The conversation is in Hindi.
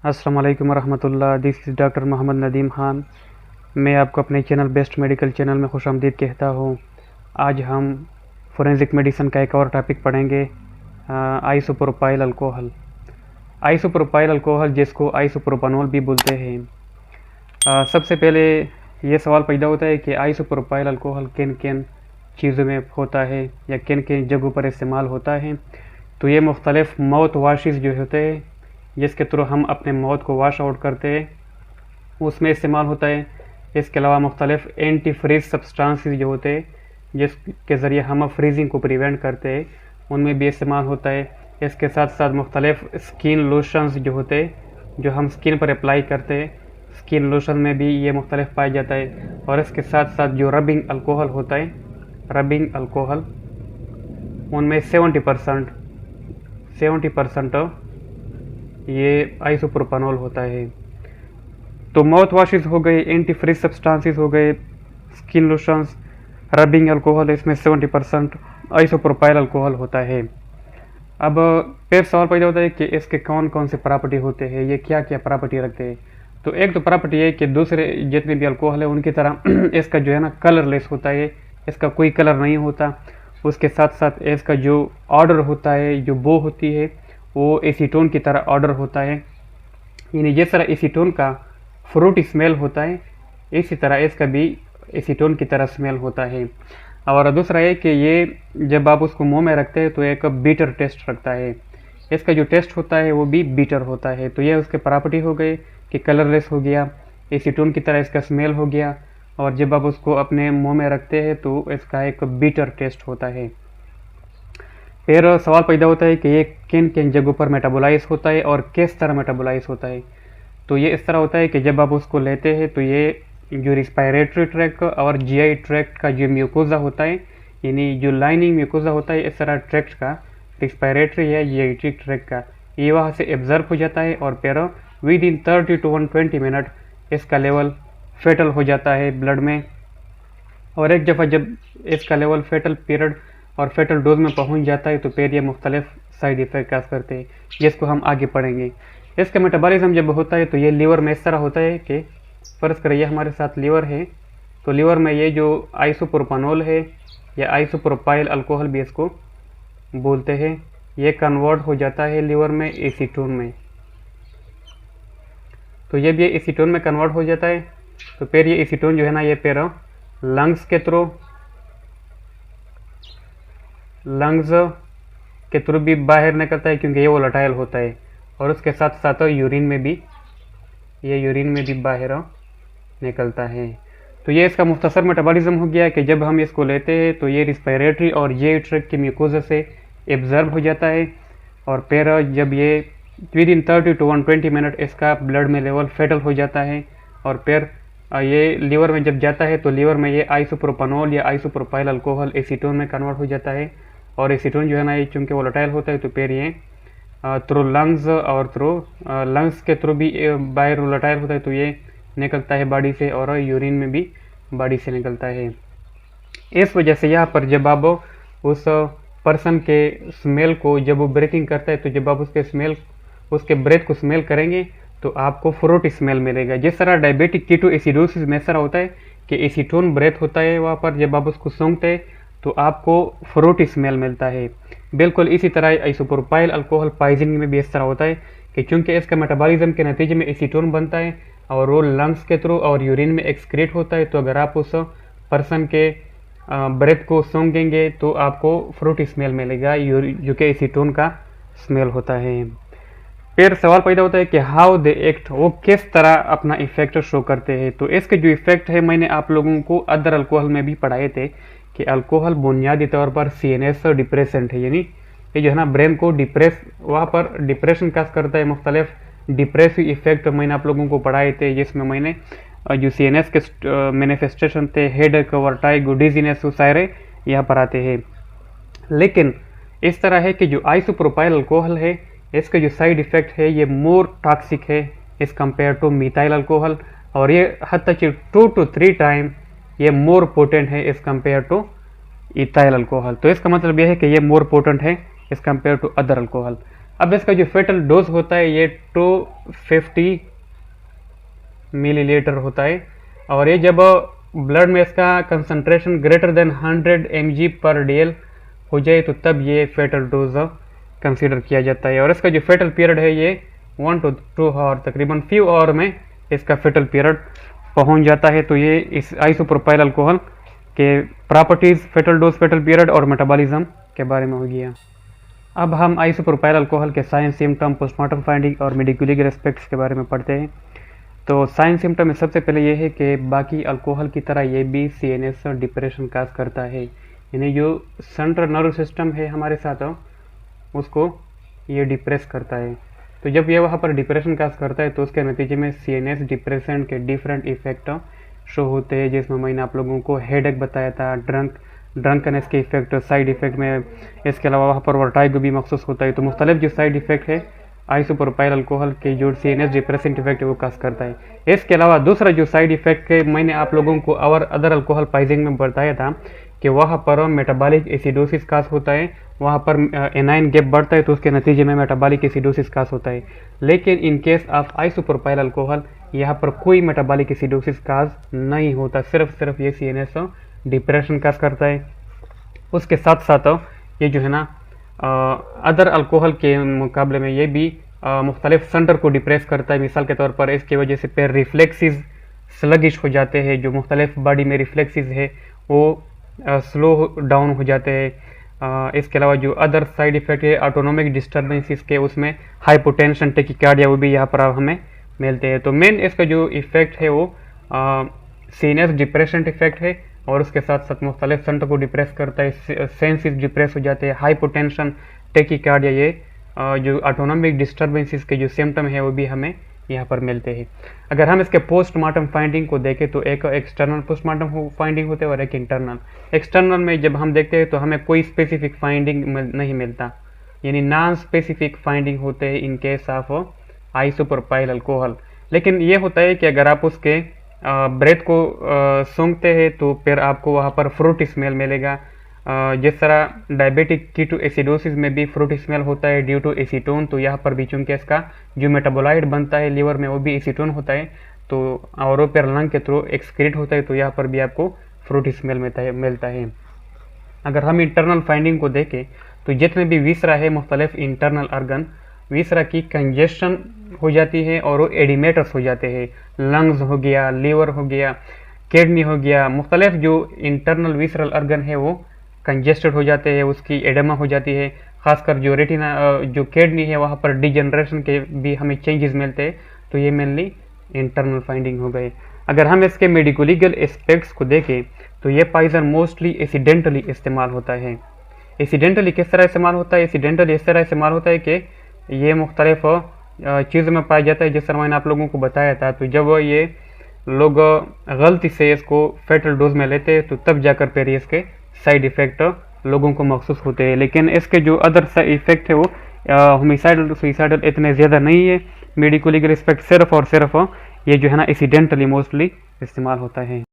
अस्सलाम वालेकुम रहमतुल्लाह। This is doctor Mohammad Nadeem Khan. मैं आपको अपने चैनल बेस्ट मेडिकल चैनल में खुशामदीद कहता हूँ। आज हम फोरेंसिक मेडिसिन का एक और टॉपिक पढ़ेंगे, आइसोप्रोपाइल अल्कोहल। आइसोप्रोपाइल अल्कोहल जिसको आइसोप्रोपानोल भी बोलते हैं। सबसे पहले ये सवाल पैदा होता है कि आइसोप्रोपाइल अल्कोहल किन किन चीज़ों में होता है या किन किन जगहों पर इस्तेमाल होता है। तो ये मुख्तलिफ़ माउथ वाशेस जो होते हैं जिसके थ्रू हम अपने माउथ को वॉश आउट करते हैं उसमें इस्तेमाल होता है। इसके अलावा मुख्तलिफ़ एंटी फ्रीज सब्सटेंसेस जो होते हैं जिसके ज़रिए हम फ्रीजिंग को प्रिवेंट करते हैं उनमें भी इस्तेमाल होता है। इसके साथ साथ मुख्तलिफ़ स्किन लोशंस जो होते हैं जो हम स्किन पर अप्लाई करते हैं, स्किन लोशन में भी ये मुख्तलिफ पाया जाता है। और इसके साथ साथ जो रबिंग अल्कोहल होता है, रबिंग अल्कोहल उनमें 70% ये आइसोप्रोपानोल होता है। तो माउथ वॉशेस हो गए, एंटी फ्रीज सब्सटेंसेस हो गए, स्किन लोशंस, रबिंग अल्कोहल, इसमें 70% आइसोप्रोपाइल अल्कोहल होता है। अब फिर सवाल पैदा होता है कि इसके कौन कौन से प्रॉपर्टी होते हैं, ये क्या क्या प्रॉपर्टी रखते हैं। तो एक तो प्रॉपर्टी है कि दूसरे जितने भी अल्कोहल है उनकी तरह इसका जो है ना कलरलेस होता है, इसका कोई कलर नहीं होता। उसके साथ साथ इसका जो ऑर्डर होता है, जो बो होती है, वो एसीटोन की तरह ऑर्डर होता है। यानी जिस तरह एसीटोन का फ्रूटी स्मेल होता है इसी तरह इसका भी एसीटोन की तरह स्मेल होता है। और दूसरा है कि ये जब आप उसको मुंह में रखते हैं तो एक बीटर टेस्ट रखता है, इसका जो टेस्ट होता है वो भी बीटर होता है। तो ये उसके प्रॉपर्टी हो गए कि कलरलेस हो गया, एसीटोन की तरह इसका स्मेल हो गया, और जब आप उसको अपने मुंह में रखते हैं तो इसका एक बीटर टेस्ट होता है। फिर सवाल पैदा होता है कि ये किन किन जगहों पर मेटाबोलाइज होता है और किस तरह मेटाबोलाइज होता है। तो ये इस तरह होता है कि जब आप उसको लेते हैं तो ये जो रिस्पायरेटरी ट्रैक्ट और जीआई ट्रैक्ट का जो म्यूकोजा होता है, यानी जो लाइनिंग म्यूकोजा होता है इस तरह ट्रैक्ट का, रिस्पायरेटरी या जीआई ट्रैक्ट का, ये वहाँ से एब्जर्व हो जाता है और फिर विद इन 30 to 120 मिनट इसका लेवल फेटल हो जाता है ब्लड में। और एक दफ़ा जब इसका लेवल फेटल पीरियड और फेटल डोज में पहुंच जाता है तो फिर ये मुख्तलिफ साइड इफ़ेक्ट काज करते हैं जिसको हम आगे पढ़ेंगे। इसका मेटाबॉलिज्म जब होता है तो ये लीवर में इस तरह होता है कि फ़र्ज़ करिए हमारे साथ लीवर है, तो लीवर में ये जो आइसोप्रोपानोल है या आइसोप्रोपाइल अल्कोहल भी इसको बोलते हैं, ये कन्वर्ट हो जाता है लीवर में एसीटोन में। तो जब ये एसीटोन में कन्वर्ट हो जाता है तो फिर ये एसीटोन जो है ना ये फिर लंग्स के थ्रू भी बाहर निकलता है क्योंकि ये वोलेटाइल होता है, और उसके साथ साथ यूरिन में भी बाहर निकलता है। तो ये इसका मुख्तसर मेटाबॉलिज्म हो गया कि जब हम इसको लेते हैं तो ये रिस्पायरेटरी और जीआई ट्रैक्ट की म्यूकोजा से एब्जर्व हो जाता है, और फिर जब ये विद इन 30 to 120 मिनट इसका ब्लड में लेवल फेटल हो जाता है, और फिर ये लीवर में जब जाता है तो लीवर में ये आइसोप्रोपानोल या आइसोप्रोपाइल अल्कोहल एसीटोन में कन्वर्ट हो जाता है। और एसीटोन जो है ना ये चूँकि वोलेटाइल होता है तो फिर ये थ्रू लंग्स और थ्रू लंग्स के थ्रू भी बाहर वोलेटाइल होता है तो ये निकलता है बॉडी से, और यूरिन में भी बॉडी से निकलता है। इस वजह से यहाँ पर जब आप उस पर्सन के स्मेल को जब वो ब्रीथिंग करता है तो जब आप उसके ब्रेथ को स्मेल करेंगे तो आपको फ्रूटी स्मेल मिलेगा। जिस तरह डायबिटिक कीटो एसिडोसिस में ऐसा होता है कि एसीटोन ब्रेथ होता है वहाँ पर, जब आप उसको सूंघते हैं तो आपको फ्रूटी स्मेल मिलता है। बिल्कुल इसी तरह आइसोप्रोपाइल अल्कोहल पॉइजनिंग में भी इस तरह होता है कि चूंकि इसका मेटाबॉलिज्म के नतीजे में एसीटोन बनता है और वो लंग्स के थ्रू और यूरिन में एक्सक्रीट होता है, तो अगर आप उस पर्सन के ब्रेथ को सूंघेंगे तो आपको फ्रूटी स्मेल मिलेगा जो कि एसीटोन का स्मेल होता है। फिर सवाल पैदा होता है कि हाउ दे एक्ट, वो किस तरह अपना इफेक्ट शो करते हैं। तो इसके जो इफेक्ट है मैंने आप लोगों को अदर अल्कोहल में भी पढ़ाए थे कि अल्कोहल बुनियादी तौर पर सीएनएस डिप्रेसेंट है, यानी ये जो है ना ब्रेन को वहाँ पर डिप्रेशन काज करता है। मुख्तलिफ डिप्रेसिव इफेक्ट मैंने आप लोगों को पढ़ाए थे जिसमें मैंने जो सीएनएस के मैनिफेस्टेशन थे, हेडेक, वर्टाइगो, डिजीनेस, वो सारे यहाँ पर आते हैं। लेकिन इस तरह है कि जो आइसोप्रोपाइल अल्कोहल है इसके जो साइड इफ़ेक्ट है ये मोर टॉक्सिक है इस कंपेयर टू मिथाइल अल्कोहल, और ये हद तक 2 to 3 टाइम ये मोर पोटेंट है इस कंपेयर टू इथाइल अल्कोहल। तो इसका मतलब यह है कि ये मोर पोटेंट है इस कंपेयर टू अदर अल्कोहल। अब इसका जो फेटल डोज होता है ये 250 मिलीलीटर होता है, और ये जब ब्लड में इसका कंसंट्रेशन ग्रेटर देन 100 mg पर डेल हो जाए तो तब ये फेटल डोज कंसीडर किया जाता है। और इसका जो फेटल पीरियड है ये 1 to 2 आवर, तकरीबन फ्यू आवर में इसका फेटल पीरियड पहुंच जाता है। तो ये इस आइसोप्रोपाइल अल्कोहल के properties, fatal dose, fatal period और मेटाबॉलिज्म के बारे में हो गया। अब हम आइसोप्रोपाइल अल्कोहल के साइंस, सिम्टम, पोस्टमार्टम फाइंडिंग और मेडिकल एस्पेक्ट्स के बारे में पढ़ते हैं। तो साइंस सिम्टम में सबसे पहले ये है कि बाकी अल्कोहल की तरह ये भी CNS डिप्रेशन काज करता है, यानी जो सेंट्रल नर्वस सिस्टम है हमारे साथ उसको ये डिप्रेस करता है। तो जब ये वहाँ पर डिप्रेशन काज करता है तो उसके नतीजे में CNS डिप्रेशन के डिफरेंट इफेक्ट शो होते हैं, जिसमें मैंने आप लोगों को हेडेक बताया था, ड्रंकनेस के इफेक्ट, साइड इफेक्ट में इसके अलावा वहाँ पर वर्टाइगो भी महसूस होता है। तो मुख्तलिफ जो साइड इफेक्ट है आइसोप्रोपाइल अल्कोहल के जो CNS डिप्रेसेंट इफेक्ट है वो काज करता है। इसके अलावा दूसरा जो साइड इफेक्ट है मैंने आप लोगों को और अदर अल्कोहल पॉइजनिंग में बताया था कि वहाँ पर मेटाबॉलिक एसिडोसिस काज होता है, वहाँ पर एनाइन गैप बढ़ता है तो उसके नतीजे में मेटाबॉलिक एसिडोसिस काज होता है। लेकिन in case of isopropyl alcohol यहाँ पर कोई मेटाबॉलिक एसिडोसिस काज नहीं होता, सिर्फ ये CNS डिप्रेशन काज करता है। उसके साथ साथ ये जो है ना अदर अल्कोहल के मुकाबले में ये भी मुख्तलिफ सेंटर को डिप्रेस करता है। मिसाल के तौर पर इसकी वजह से पैर रिफ्लेक्सेस स्लगिश हो जाते हैं, जो मुख्तलिफ बॉडी में रिफ्लेक्सेस है वो स्लो डाउन हो जाते हैं। इसके अलावा जो अदर साइड इफेक्ट है ऑटोनोमिक डिस्टर्बेंसेस के, उसमें हाइपोटेंशन, टेकिकार्डिया वो भी यहाँ पर हमें मिलते हैं। तो मेन इसका जो इफेक्ट है वो CNS डिप्रेशन इफेक्ट है, और उसके साथ साथ मुख्तलिफ सेंटर को डिप्रेस करता है, सेंसेस डिप्रेस हो जाते हैं, हाइपोटेंशन, टेकिकार्डिया, ये जो ऑटोनोमिक डिस्टर्बेंसेस के जो सिम्टम है वो भी हमें यहाँ पर मिलते हैं। अगर हम इसके पोस्टमार्टम फाइंडिंग को देखें तो एक एक्सटर्नल पोस्टमार्टम फाइंडिंग होते हैं और एक इंटरनल। एक्सटर्नल में जब हम देखते हैं तो हमें कोई स्पेसिफिक फाइंडिंग नहीं मिलता, यानी नॉन स्पेसिफिक फाइंडिंग होते हैं in case of isopropyl alcohol. लेकिन ये होता है कि अगर आप उसके ब्रेथ को सूंघते हैं तो फिर आपको वहाँ पर फ्रूट स्मेल मिलेगा। जिस तरह डायबिटिक कीटो एसिडोसिस में भी फ्रूट स्मेल होता है ड्यू टू एसीटोन, तो यहाँ पर भी चूंकि इसका जो मेटाबोलाइट बनता है लीवर में वो भी एसीटोन होता है, तो और वो फिर लंग के थ्रू एक्सक्रीट होता है, तो यहाँ पर भी आपको फ्रूट स्मेल मिलता है। अगर हम इंटरनल फाइंडिंग को देखें तो जितने भी विसरा है मुख्तलिफ इंटरनल अर्गन, विसरा की कंजेशन हो जाती है और वो एडिमेटर्स हो जाते हैं। लंग्स हो गया, लीवर हो गया, किडनी हो गया, मुख्तलिफ जो इंटरनल विसरल अर्गन है वो कंजेस्टेड हो जाते हैं, उसकी एडेमा हो जाती है। खासकर जो रेटिना, जो किडनी है वहाँ पर डिजनरेशन के भी हमें चेंजेस मिलते हैं। तो ये मेनली इंटरनल फाइंडिंग हो गए। अगर हम इसके मेडिको-लीगल एस्पेक्ट्स को देखें तो ये पॉइजन मोस्टली एक्सीडेंटली इस्तेमाल होता है। एक्सीडेंटली किस तरह इस्तेमाल होता है? एक्सीडेंटली इस तरह इस्तेमाल होता है कि ये मुख्तलिफ चीज़ों में पाया जाता है, जिस तरह मैंने आप लोगों को बताया था। तो जब ये लोग गलती से इसको फेटल डोज में लेते हैं तो तब जाकर फिर इसके साइड इफ़ेक्ट लोगों को महसूस होते हैं। लेकिन इसके जो अदर साइड इफ़ेक्ट है वो होमिसाइडल, सुइसाइडल इतने ज़्यादा नहीं है। मेडिको-लीगल एस्पेक्ट सिर्फ और सिर्फ ये जो है ना एक्सीडेंटली मोस्टली इस्तेमाल होता है।